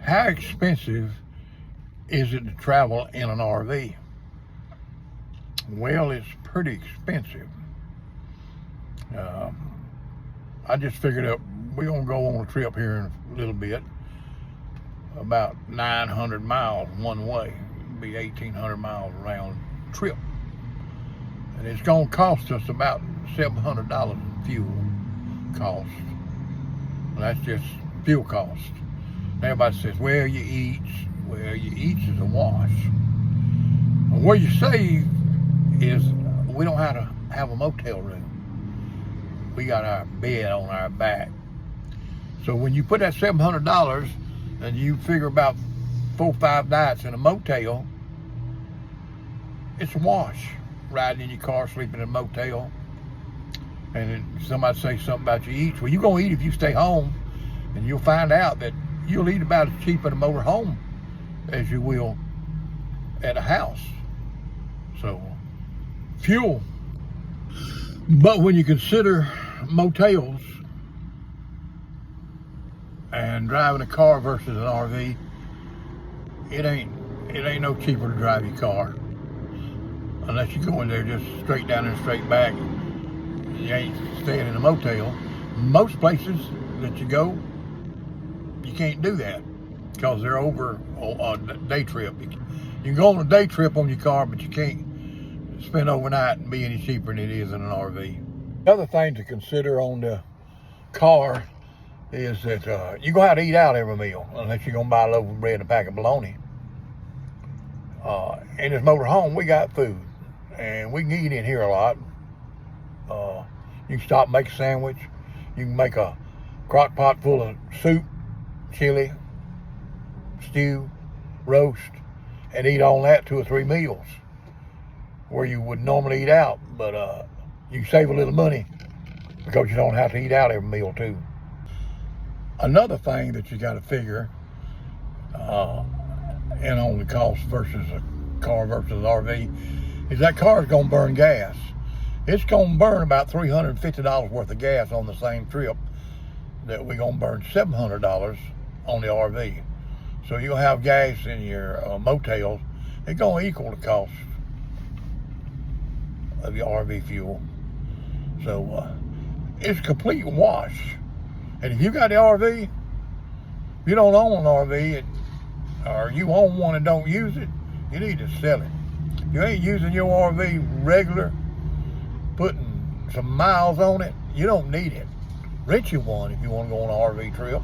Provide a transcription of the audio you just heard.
How expensive is it to travel in an RV? Well, it's pretty expensive. I just figured up we're gonna go on a trip here in a little bit, about 900 miles one way. It'll be 1,800 miles round trip, and it's gonna cost us about $700 in fuel cost. And that's just fuel cost. Everybody says, well, you eat. Well, you eat is a wash. And where you save is we don't have to have a motel room. We got our bed on our back. So when you put that $700 and you figure about 4 or 5 nights in a motel, it's a wash. Riding in your car, sleeping in a motel. And then somebody say something about you eat. Well, you're going to eat if you stay home, and you'll find out that you'll eat about as cheap at a motor home as you will at a house. So, fuel. But when you consider motels and driving a car versus an RV, it ain't no cheaper to drive your car unless you go in there just straight down and straight back. You ain't staying in a motel. Most places that you go, you can't do that because they're over on a day trip. You can go on a day trip on your car, but you can't spend overnight and be any cheaper than it is in an RV. The other thing to consider on the car is that you go out to eat out every meal unless you're gonna buy a loaf of bread and a pack of bologna. In this motor home, we got food, and we can eat in here a lot. You can stop and make a sandwich. You can make a crock pot full of soup, chili, stew, roast, and eat on that 2 or 3 meals where you would normally eat out. But you save a little money because you don't have to eat out every meal too. Another thing that you got to figure in on the cost versus a car versus an RV is that car is going to burn gas. It's going to burn about $350 worth of gas on the same trip that we're going to burn $700 on the RV. So you'll have gas in your motels. It's going to equal the cost of your RV fuel. So it's a complete wash. And if you got the RV, if you don't own an RV or you own one and don't use it, you need to sell it. If you ain't using your RV regular, putting some miles on it, you don't need it. Rent you one if you want to go on an RV trip.